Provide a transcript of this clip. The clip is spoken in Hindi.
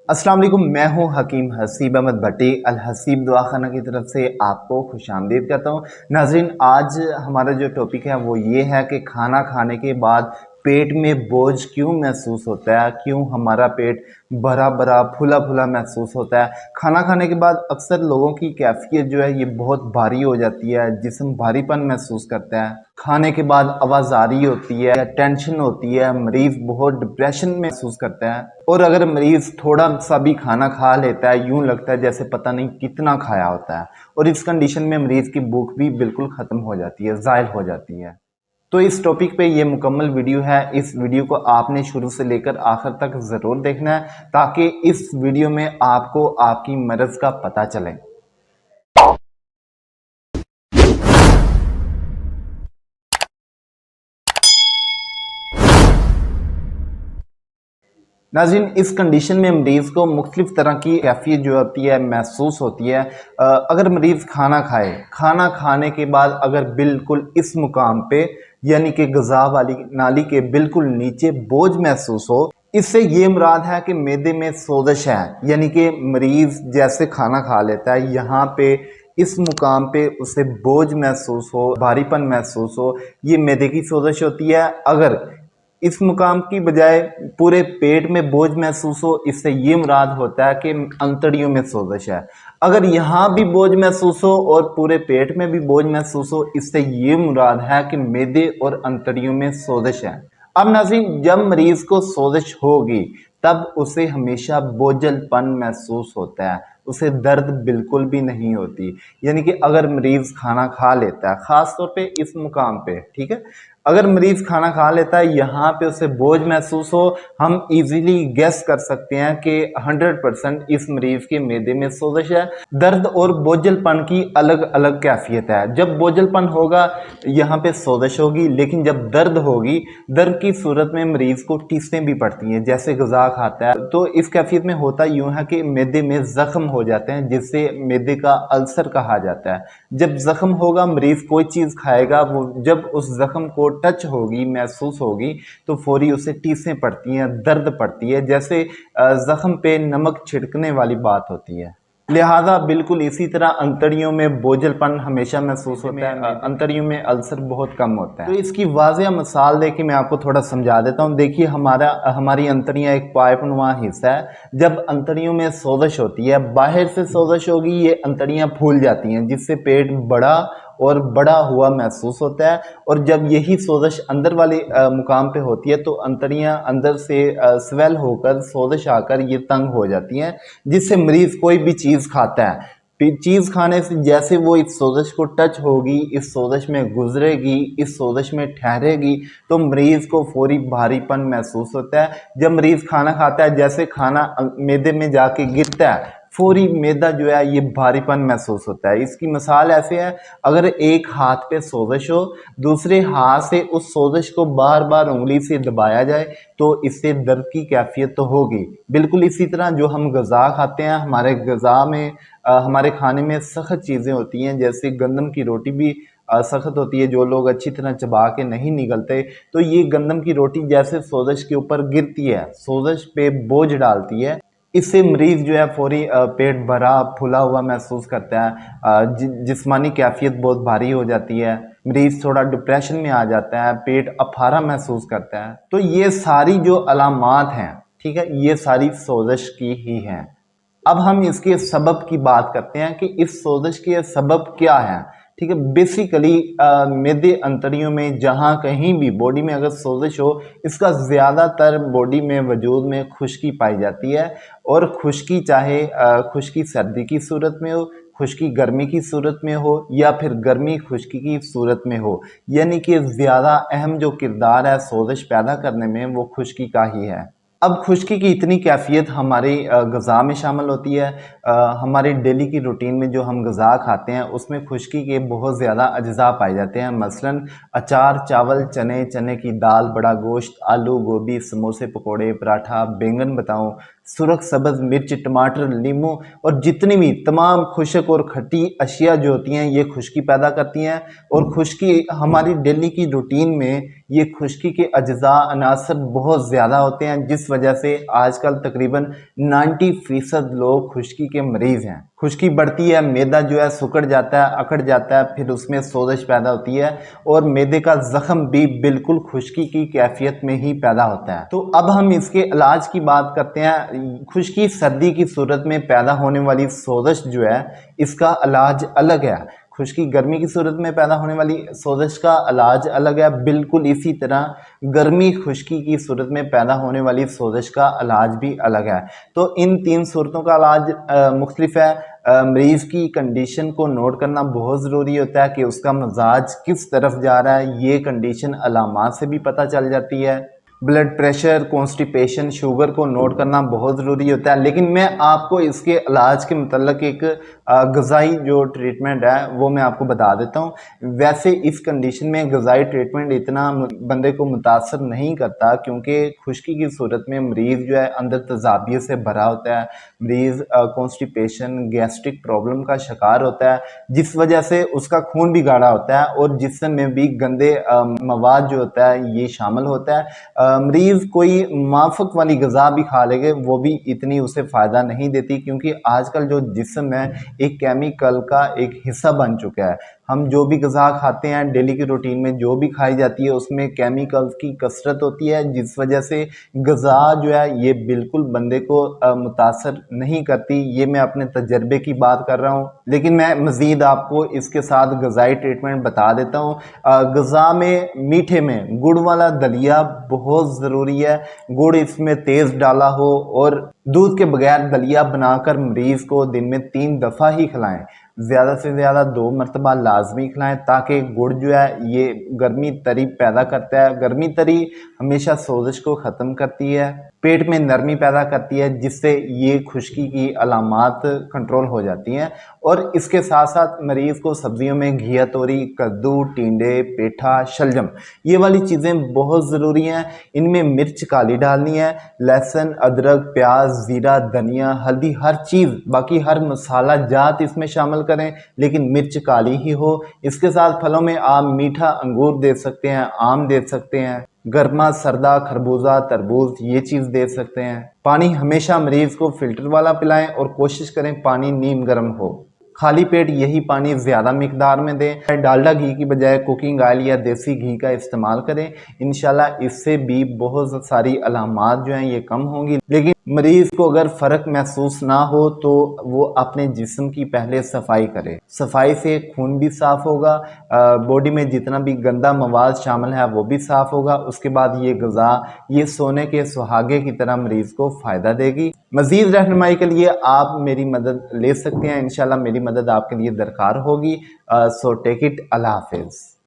अस्सलाम वालेकुम। मैं हूं हकीम हसीब अहमद भट्टी। अल हसीब दवाखाना की तरफ से आपको खुशामदीद करता हूं। नाजरीन, आज हमारा जो टॉपिक है वो ये है कि खाना खाने के बाद पेट में बोझ क्यों महसूस होता है, क्यों हमारा पेट भरा भरा फूला फूला महसूस होता है। खाना खाने के बाद अक्सर लोगों की कैफियत जो है ये बहुत भारी हो जाती है, जिस्म भारीपन महसूस करता है। खाने के बाद आवाज़ारी होती है, टेंशन होती है, मरीज बहुत डिप्रेशन महसूस करता है। और अगर मरीज थोड़ा सा भी खाना खा लेता है, यूं लगता है जैसे पता नहीं कितना खाया होता है। और इस कंडीशन में मरीज की भूख भी बिल्कुल ख़त्म हो जाती है, ज़ायल हो जाती है। तो इस टॉपिक पे ये मुकम्मल वीडियो है। इस वीडियो को आपने शुरू से लेकर आखिर तक ज़रूर देखना है, ताकि इस वीडियो में आपको आपकी मर्ज़ का पता चले। नाज़रीन, इस कंडीशन में मरीज़ को मुख्तलिफ तरह की कैफियत जो होती है महसूस होती है। अगर मरीज़ खाना खाए, खाना खाने के बाद अगर बिल्कुल इस मुकाम पे यानी कि गज़ा वाली नाली के बिल्कुल नीचे बोझ महसूस हो, इससे ये मुराद है कि मैदे में सोजिश है। यानी कि मरीज़ जैसे खाना खा लेता है, यहाँ पे इस मुकाम पे उसे बोझ महसूस हो, भारीपन महसूस हो, ये मैदे की सोजिश होती है। अगर इस मुकाम की बजाय पूरे पेट में बोझ महसूस हो, इससे ये मुराद होता है कि अंतड़ियों में सोजिश है। अगर यहाँ भी बोझ महसूस हो और पूरे पेट में भी बोझ महसूस हो, इससे ये मुराद है कि मैदे और अंतड़ियों में सोजिश है। अब नाज़रीन, जब मरीज को सोजिश होगी तब उसे हमेशा बोझलपन महसूस होता है, उसे दर्द बिल्कुल भी नहीं होती। यानी कि अगर मरीज खाना खा लेता है, ख़ास तौर पे इस मुकाम पे, ठीक है, अगर मरीज खाना खा लेता है, यहाँ पे उसे बोझ महसूस हो, हम इजीली गेस कर सकते हैं कि 100% इस मरीज के मैदे में सोजिश है। दर्द और बोझलपन की अलग अलग कैफियत है। जब बोझलपन होगा यहाँ पे सोजिश होगी, लेकिन जब दर्द होगी, दर्द की सूरत में मरीज को टीसें भी पड़ती हैं जैसे गजा खाता है। तो इस कैफियत में होता यूं है कि मैदे में जख्म हो जाते हैं, जिससे मैदे का अल्सर कहा जाता है। जब जख्म होगा, मरीज कोई चीज खाएगा, वो जब उस जख्म को टच होगी, महसूस होगी, तो फौरी उसे टीसें पड़ती हैं, दर्द पड़ती है, जैसे जख्म पे नमक छिड़कने वाली बात होती है। लिहाजा बिल्कुल इसी तरह अंतड़ियों में बोझलपन हमेशा महसूस होता है, अंतड़ियों में अल्सर बहुत कम होता है। तो इसकी वाज़ेह मिसाल देके मैं आपको थोड़ा समझा देता हूँ। देखिए, हमारी अंतड़ियाँ एक पाइपनुमा हिस्सा है। जब अंतड़ियों में सोजिश होती है, बाहर से सोजिश होगी, ये अंतड़ियाँ फूल जाती हैं, जिससे पेट बड़ा और बड़ा हुआ महसूस होता है। और जब यही सोजिश अंदर वाले मुकाम पे होती है, तो अंतड़ियाँ अंदर से स्वेल होकर, सोजिश आकर ये तंग हो जाती हैं, जिससे मरीज कोई भी चीज़ खाता है, चीज़ खाने से जैसे वो इस सोजिश को टच होगी, इस सोजिश में गुजरेगी, इस सोजिश में ठहरेगी, तो मरीज को फौरी भारीपन महसूस होता है। जब मरीज खाना खाता है, जैसे खाना मैदे में जाके गिरता है, फौरी मैदा जो है ये भारीपन महसूस होता है। इसकी मिसाल ऐसे है, अगर एक हाथ पे सोजिश हो, दूसरे हाथ से उस सोजिश को बार बार उंगली से दबाया जाए, तो इससे दर्द की कैफियत तो होगी। बिल्कुल इसी तरह जो हम गज़ा खाते हैं, हमारे गज़ा में हमारे खाने में सख्त चीज़ें होती हैं, जैसे गंदम की रोटी भी सख्त होती है, जो लोग अच्छी तरह चबा के नहीं निगलते। तो ये गंदम की रोटी जैसे सोजिश के ऊपर गिरती है, सोजिश पे बोझ डालती है, इससे मरीज जो है फौरी पेट भरा फूला हुआ महसूस करता है, जिस्मानी कैफियत बहुत भारी हो जाती है, मरीज थोड़ा डिप्रेशन में आ जाता है, पेट अफारा महसूस करता है। तो ये सारी जो अलामात हैं, ठीक है, ये सारी सोजिश की ही हैं। अब हम इसके सबब की बात करते हैं कि इस सोजिश के सबब क्या है। ठीक है, बेसिकली मैदे अंतड़ियों में जहाँ कहीं भी बॉडी में अगर सोजिश हो, इसका ज़्यादातर बॉडी में वजूद में खुश्की पाई जाती है। और खुश्की चाहे खुश्की सर्दी की सूरत में हो, खुश्की गर्मी की सूरत में हो, या फिर गर्मी खुश्की की सूरत में हो, यानी कि ज़्यादा अहम जो किरदार है सोजिश पैदा करने में, वो खुश्की का ही है। अब खुश्की की इतनी कैफियत हमारी ग़िज़ा में शामिल होती है। हमारे डेली की रूटीन में जो हम ग़िज़ा खाते हैं, उसमें खुश्की के बहुत ज़्यादा अज्जा पाए जाते हैं। मसलन अचार, चावल, चने, चने की दाल, बड़ा गोश्त, आलू, गोभी, समोसे, पकोड़े, पराठा, बैंगन बताऊँ, सुरख सब्ज मिर्च, टमाटर, नींबू और जितनी भी तमाम खुश्क और खट्टी अशिया जो होती हैं ये खुश्की पैदा करती हैं। और खुश्की हमारी डेली की रूटीन में ये खुश्की के अज्जा अनासर बहुत ज़्यादा होते हैं, जिस वजह से आजकल तकरीबन 90% लोग खुश्की के मरीज़ हैं। खुश्की बढ़ती है, मैदा जो है सिकुड़ जाता है, अकड़ जाता है, फिर उसमें सोजिश पैदा होती है और मैदे का जख्म भी बिल्कुल खुश्की की कैफियत में ही पैदा होता है। तो अब हम इसके इलाज की बात करते हैं। खुश्की सर्दी की सूरत में पैदा होने वाली सोजिश जो है इसका इलाज अलग है, खुश्की गर्मी की सूरत में पैदा होने वाली सोजिश का इलाज अलग है। बिल्कुल इसी तरह गर्मी खुश्की की सूरत में पैदा होने वाली सोजिश का इलाज भी अलग है। तो इन 3 सूरतों का इलाज मुख्तलिफ है। मरीज़ की कंडीशन को नोट करना बहुत ज़रूरी होता है कि उसका मिजाज किस तरफ जा रहा है। ये कंडीशन अलामात से भी पता चल जाती है। ब्लड प्रेशर, कॉन्स्टिपेशन, शुगर को नोट करना बहुत ज़रूरी होता है। लेकिन मैं आपको इसके इलाज के मतलब एक ग़िज़ाई जो ट्रीटमेंट है वो मैं आपको बता देता हूँ। वैसे इस कंडीशन में ग़िज़ाई ट्रीटमेंट इतना बंदे को मुतासर नहीं करता, क्योंकि खुश्की की सूरत में मरीज़ जो है अंदर तेज़ाबियत से भरा होता है। मरीज़ कॉन्स्टिपेशन, गैस्ट्रिक प्रॉब्लम का शिकार होता है, जिस वजह से उसका खून भी गाढ़ा होता है और जिस्म में भी गंदे मवाद जो होता है ये शामिल होता है। मरीज़ कोई माफ़क वाली ग़िज़ा भी खा लेंगे वो भी इतनी उसे फ़ायदा नहीं देती, क्योंकि आजकल जो जिस्म है एक केमिकल का एक हिस्सा बन चुका है। हम जो भी ग़िज़ा खाते हैं डेली की रूटीन में जो भी खाई जाती है उसमें केमिकल्स की कसरत होती है, जिस वजह से ग़िज़ा जो है ये बिल्कुल बंदे को मुतासर नहीं करती। ये मैं अपने तजर्बे की बात कर रहा हूँ, लेकिन मैं मज़ीद आपको इसके साथ ग़िज़ाई ट्रीटमेंट बता देता हूँ। ग़िज़ा में मीठे में गुड़ वाला दलिया बहुत ज़रूरी है। गुड़ इसमें तेज़ डाला हो और दूध के बगैर दलिया बनाकर मरीज़ को दिन में 3 दफ़ा ही खिलाएं, ज़्यादा से ज़्यादा 2 मरतबा लाजमी खिलाएं, ताकि गुड़ जो है ये गर्मी तरी पैदा करता है। गर्मी तरी हमेशा सोजिश को ख़त्म करती है, पेट में नरमी पैदा करती है, जिससे ये खुश्की की अलामात कंट्रोल हो जाती हैं। और इसके साथ साथ मरीज़ को सब्जियों में घिया तोरी, कद्दू, टिंडे, पेठा, शलजम ये वाली चीज़ें बहुत ज़रूरी हैं। इनमें मिर्च काली डालनी है, लहसुन, अदरक, प्याज, ज़ीरा, धनिया, हल्दी, हर चीज़, बाकी हर मसाला जात इसमें शामिल करें, लेकिन मिर्च काली ही हो। इसके साथ फलों में आप मीठा अंगूर दे सकते हैं, आम दे सकते हैं, गर्मा सरदा खरबूजा, तरबूज ये चीज़ दे सकते हैं। पानी हमेशा मरीज़ को फ़िल्टर वाला पिलाएं और कोशिश करें पानी नीम गर्म हो। खाली पेट यही पानी ज़्यादा मिकदार में दें। डालडा घी की बजाय कुकिंग ऑयल या देसी घी का इस्तेमाल करें। इंशाल्लाह इससे भी बहुत सारी अलामात जो हैं ये कम होंगी। लेकिन मरीज़ को अगर फ़र्क महसूस ना हो तो वो अपने जिस्म की पहले सफाई करे। सफाई से खून भी साफ़ होगा, बॉडी में जितना भी गंदा मवाद शामिल है वो भी साफ़ होगा। उसके बाद ये ग़िज़ा ये सोने के सुहागे की तरह मरीज़ को फ़ायदा देगी। मज़ीद रहनुमाई के लिए आप मेरी मदद ले सकते हैं। इंशाल्लाह मेरी मदद आपके लिए दरकार होगी। So take it. अल्लाह हाफ़िज़।